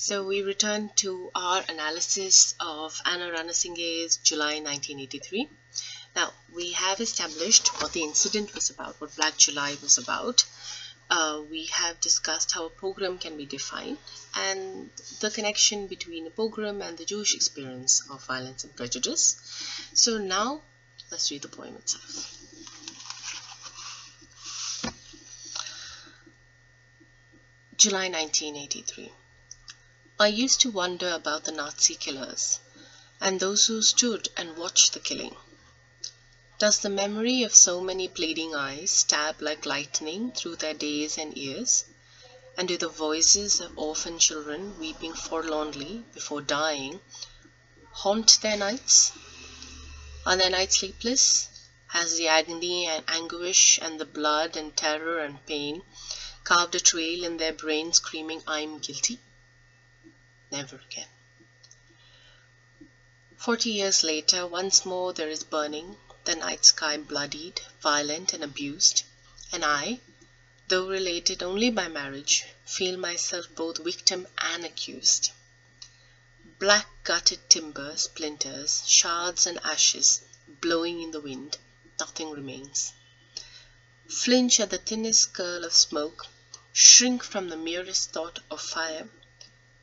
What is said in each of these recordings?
So we return to our analysis of Anne Ranasinghe's July 1983. Now, we have established what the incident was about, what Black July was about. We have discussed how a pogrom can be defined and the connection between a pogrom and the Jewish experience of violence and prejudice. So now, let's read the poem itself. July 1983. I used to wonder about the Nazi killers and those who stood and watched the killing. Does the memory of so many bleeding eyes stab like lightning through their days and years? And do the voices of orphan children weeping forlornly before dying haunt their nights? Are their nights sleepless? Has the agony and anguish and the blood and terror and pain carved a trail in their brains screaming, I'm guilty? Never again. 40 years later, once more there is burning, the night sky bloodied, violent and abused, and I, though related only by marriage, feel myself both victim and accused. Black gutted timber, splinters, shards and ashes, blowing in the wind, nothing remains. Flinch at the thinnest curl of smoke, shrink from the merest thought of fire,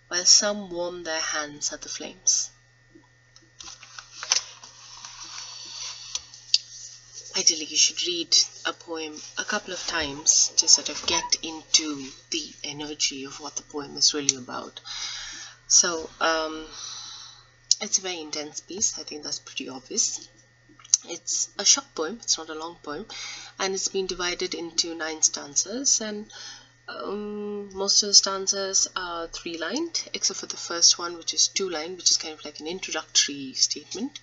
while some warm their hands at the flames. Ideally, you should read a poem a couple of times to sort of get into the energy of what the poem is really about. So, it's a very intense piece. I think that's pretty obvious. It's a short poem, it's not a long poem, and it's been divided into 9 stanzas, and most of the stanzas are 3-lined, except for the first one, which is 2-lined, which is kind of like an introductory statement.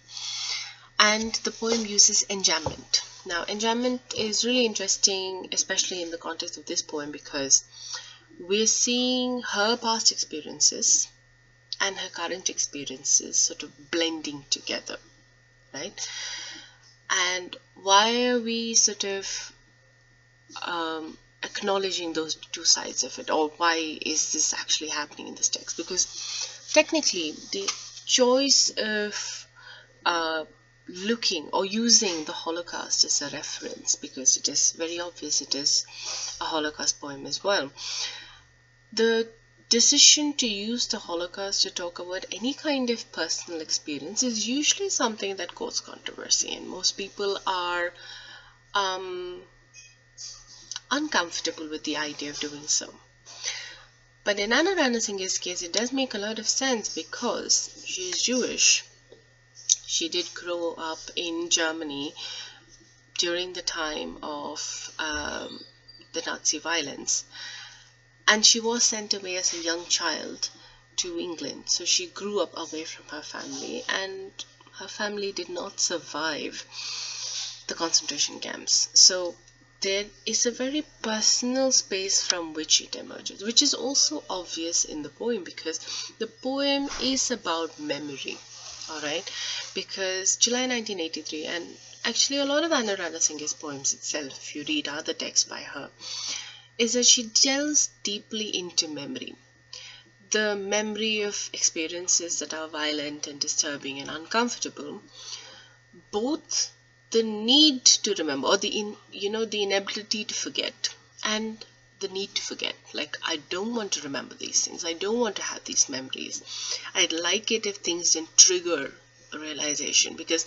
And the poem uses enjambment. Now, enjambment is really interesting, especially in the context of this poem, because we're seeing her past experiences and her current experiences sort of blending together, right? And why are we sort of acknowledging those two sides of it, or why is this actually happening in this text? Because technically the choice of looking or using the Holocaust as a reference, because it is very obvious it is a Holocaust poem as well, the decision to use the Holocaust to talk about any kind of personal experience is usually something that causes controversy, and most people are uncomfortable with the idea of doing so. But in Anne Ranasinghe's case, it does make a lot of sense because she is Jewish. She did grow up in Germany during the time of the Nazi violence, and she was sent away as a young child to England. So she grew up away from her family, and her family did not survive the concentration camps. So there is a very personal space from which it emerges, which is also obvious in the poem, because the poem is about memory, all right? Because July 1983, and actually a lot of Anne Ranasinghe's poems itself, if you read other texts by her, is that she delves deeply into memory. The memory of experiences that are violent and disturbing and uncomfortable, both the need to remember, or the inability to forget, and the need to forget. Like, I don't want to remember these things. I don't want to have these memories. I'd like it if things didn't trigger a realization, because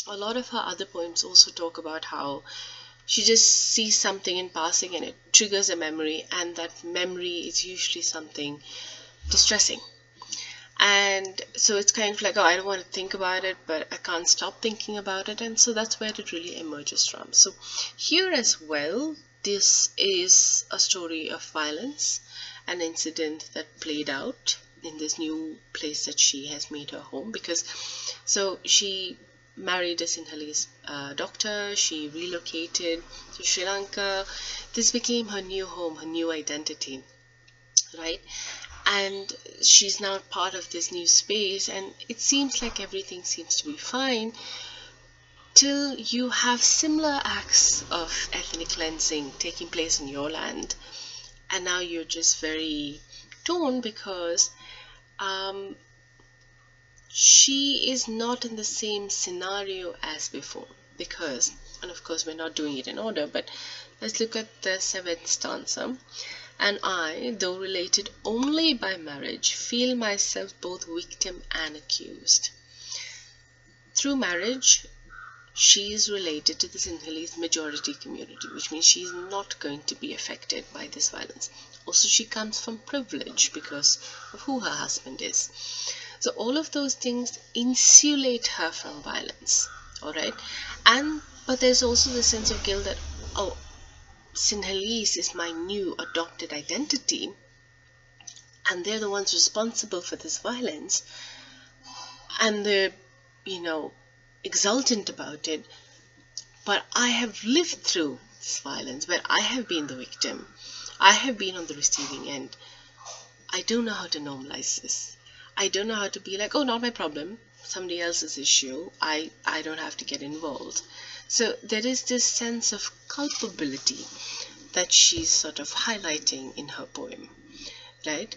a lot of her other poems also talk about how she just sees something in passing and it triggers a memory, and that memory is usually something distressing. And so it's kind of like, oh, I don't want to think about it, but I can't stop thinking about it. And so that's where it really emerges from. So here as well, this is a story of violence, an incident that played out in this new place that she has made her home. Because so she married a Sinhalese doctor, she relocated to Sri Lanka. This became her new home, her new identity, right? And she's now part of this new space, and it seems like everything seems to be fine till you have similar acts of ethnic cleansing taking place in your land, and now you're just very tone because she is not in the same scenario as before. Because, and of course we're not doing it in order, but let's look at the seventh stanza. And I, though related only by marriage, feel myself both victim and accused. Through marriage, she is related to the Sinhalese majority community, which means she is not going to be affected by this violence. Also, she comes from privilege because of who her husband is. So all of those things insulate her from violence, all right? But there's also the sense of guilt that, oh, Sinhalese is my new adopted identity, and they're the ones responsible for this violence, and they're, exultant about it. But I have lived through this violence where I have been the victim. I have been on the receiving end. I don't know how to normalize this. I don't know how to be like, oh, not my problem, somebody else's issue. I don't have to get involved. So there is this sense of culpability that she's sort of highlighting in her poem, right?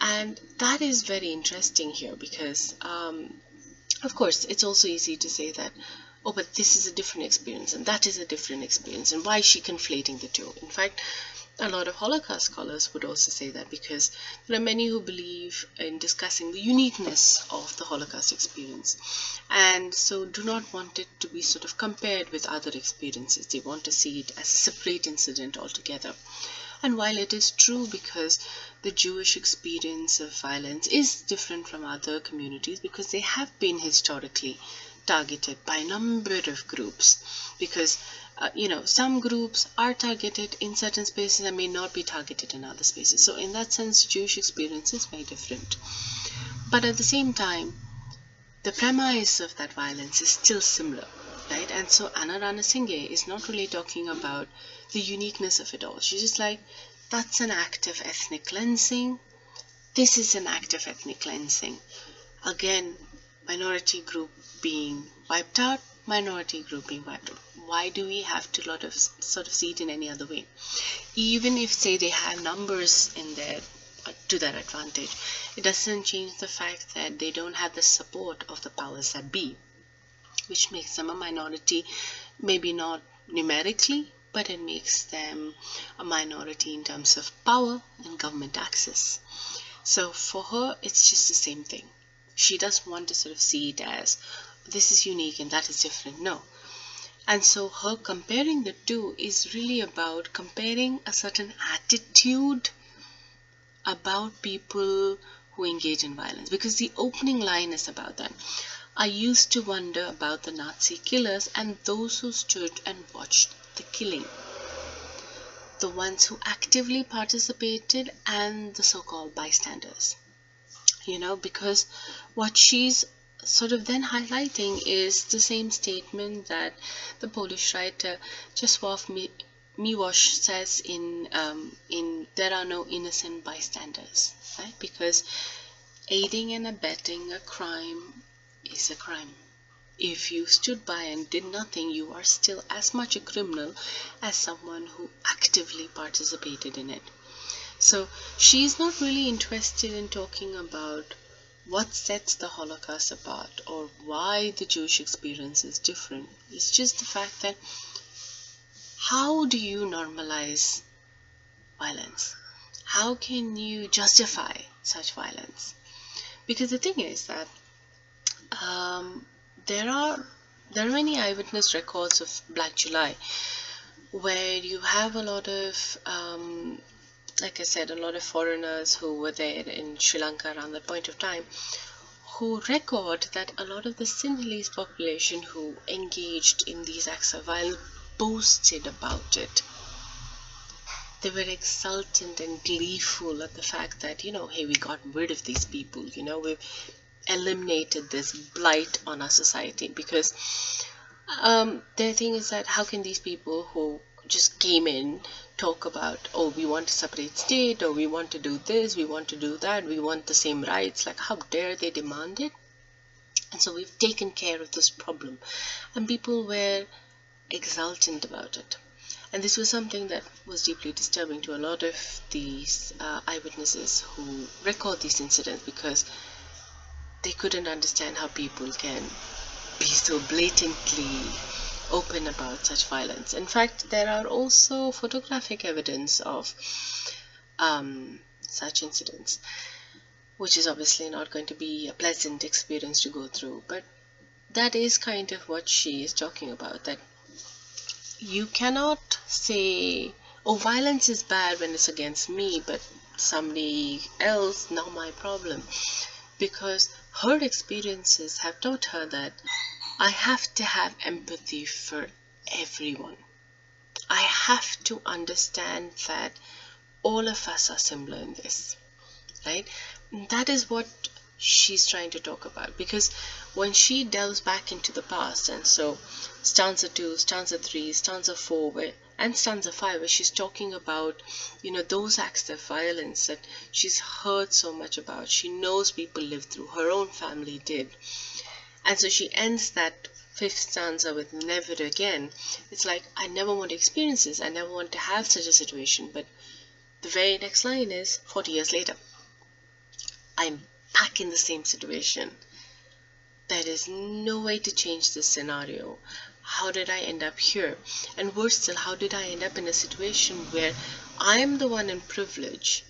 And that is very interesting here because, of course, it's also easy to say that, oh, but this is a different experience and that is a different experience, and why is she conflating the two? In fact, a lot of Holocaust scholars would also say that because there are many who believe in discussing the uniqueness of the Holocaust experience, and so do not want it to be sort of compared with other experiences. They want to see it as a separate incident altogether. And while it is true because the Jewish experience of violence is different from other communities because they have been historically targeted by a number of groups, because some groups are targeted in certain spaces and may not be targeted in other spaces. So in that sense, Jewish experience is very different. But at the same time, the premise of that violence is still similar, right? And so Anne Ranasinghe is not really talking about the uniqueness of it all. She's just like, that's an act of ethnic cleansing. This is an act of ethnic cleansing. Again, minority group being wiped out, minority group being wiped out. Why do we have to sort of see it in any other way? Even if, say, they have numbers in there to their advantage, it doesn't change the fact that they don't have the support of the powers that be, which makes them a minority, maybe not numerically, but it makes them a minority in terms of power and government access. So for her, it's just the same thing. She doesn't want to sort of see it as this is unique and that is different. No. And so her comparing the two is really about comparing a certain attitude about people who engage in violence, because the opening line is about that. I used to wonder about the Nazi killers and those who stood and watched the killing, the ones who actively participated and the so-called bystanders. Because what she's sort of then highlighting is the same statement that the Polish writer Czesław Miłosz says in There Are No Innocent Bystanders, right? Because aiding and abetting a crime is a crime. If you stood by and did nothing, you are still as much a criminal as someone who actively participated in it. So she's not really interested in talking about what sets the Holocaust apart or why the Jewish experience is different. It's just the fact that how do you normalize violence? How can you justify such violence? Because the thing is that there are many eyewitness records of Black July where you have a lot of like I said, a lot of foreigners who were there in Sri Lanka around that point of time who record that a lot of the Sinhalese population who engaged in these acts of violence boasted about it. They were exultant and gleeful at the fact that, hey, we got rid of these people, we've eliminated this blight on our society. Because their thing is that how can these people who just came in talk about, oh, we want a separate state, or we want to do this, we want to do that, we want the same rights? Like, how dare they demand it? And so we've taken care of this problem, and people were exultant about it. And this was something that was deeply disturbing to a lot of these eyewitnesses who record these incidents, because they couldn't understand how people can be so blatantly open about such violence. In fact, there are also photographic evidence of such incidents, which is obviously not going to be a pleasant experience to go through. But that is kind of what she is talking about, that you cannot say, oh, violence is bad when it's against me, but somebody else, not my problem. Because her experiences have taught her that I have to have empathy for everyone. I have to understand that all of us are similar in this, right? That is what she's trying to talk about, because when she delves back into the past, and so stanza 2, stanza 3, stanza 4, and stanza 5, where she's talking about, those acts of violence that she's heard so much about, she knows people lived through, her own family did. And so she ends that 5th stanza with never again. It's like, I never want to experience this, I never want to have such a situation. But the very next line is 40 years later, I'm back in the same situation. There is no way to change this scenario. How did I end up here? And worse still, how did I end up in a situation where I'm the one in privilege,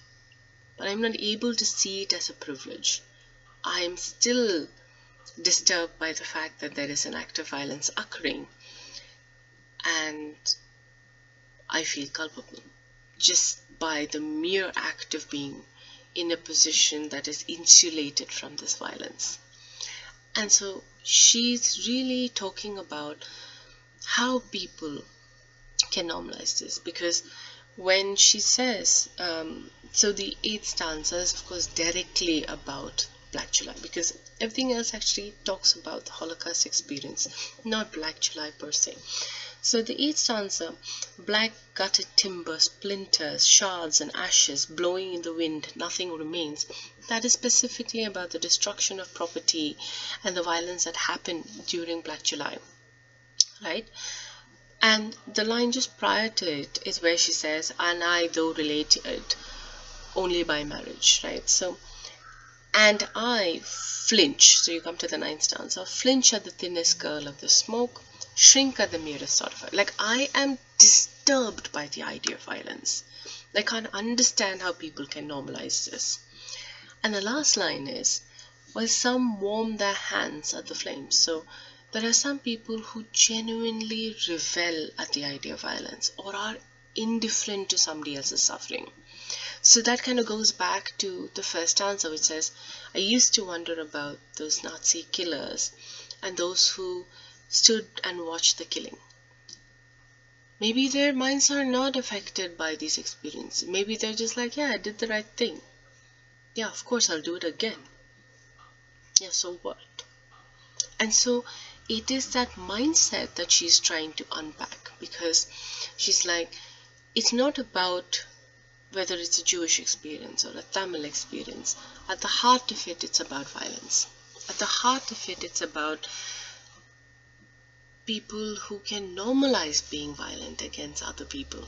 but I'm not able to see it as a privilege? I'm still disturbed by the fact that there is an act of violence occurring, and I feel culpable just by the mere act of being in a position that is insulated from this violence. And so she's really talking about how people can normalize this, because when she says, so the 8th stanza is of course directly about Black July, because everything else actually talks about the Holocaust experience, not Black July per se. So the 8th stanza, black gutted timber, splinters, shards and ashes blowing in the wind, nothing remains. That is specifically about the destruction of property and the violence that happened during Black July, right? And the line just prior to it is where she says, and I though related only by marriage, right? So, and I flinch, so you come to the 9th stanza, flinch at the thinnest curl of the smoke, shrink at the merest sort of, like, I am disturbed by the idea of violence. I can't understand how people can normalize this. And the last line is, while some warm their hands at the flames. So there are some people who genuinely revel at the idea of violence, or are indifferent to somebody else's suffering. So that kind of goes back to the first stanza, which says, I used to wonder about those Nazi killers and those who stood and watched the killing. Maybe their minds are not affected by these experiences. Maybe they're just like, yeah, I did the right thing. Yeah, of course I'll do it again. Yeah, so what? And so it is that mindset that she's trying to unpack, because she's like, it's not about whether it's a Jewish experience or a Tamil experience. At the heart of it, it's about violence. At the heart of it, it's about people who can normalize being violent against other people,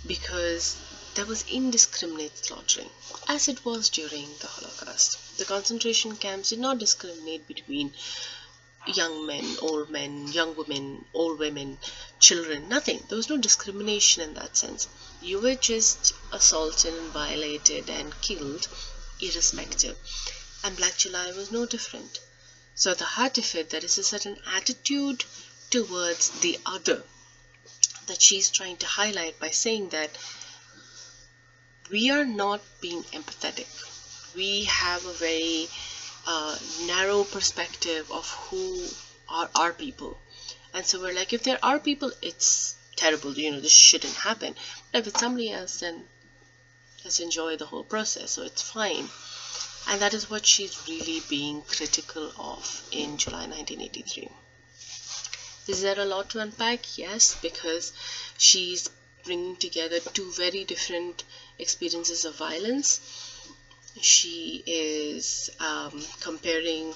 because there was indiscriminate slaughtering, as it was during the Holocaust. The concentration camps did not discriminate between young men, old men, young women, old women, children, nothing. There was no discrimination in that sense. You were just assaulted and violated and killed irrespective. And Black July was no different. So at the heart of it, there is a certain attitude towards the other that she's trying to highlight by saying that we are not being empathetic. We have a very narrow perspective of who are our people. And so we're like, if there are people, it's terrible, this shouldn't happen. But if it's somebody else, then let's enjoy the whole process, so it's fine. And that is what she's really being critical of in July 1983. Is there a lot to unpack? Yes, because she's bringing together two very different experiences of violence. She is comparing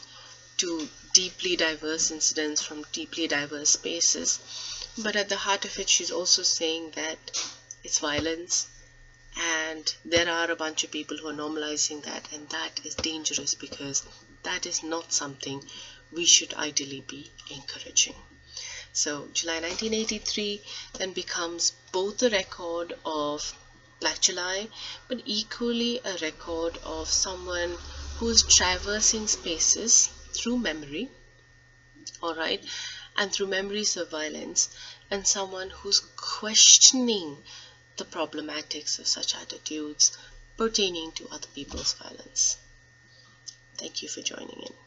two deeply diverse incidents from deeply diverse spaces. But at the heart of it, she's also saying that it's violence, and there are a bunch of people who are normalizing that, and that is dangerous because that is not something we should ideally be encouraging. So July 1983 then becomes both a record of Black July, but equally a record of someone who's traversing spaces through memory, all right, and through memories of violence, and someone who's questioning the problematics of such attitudes pertaining to other people's violence. Thank you for joining in.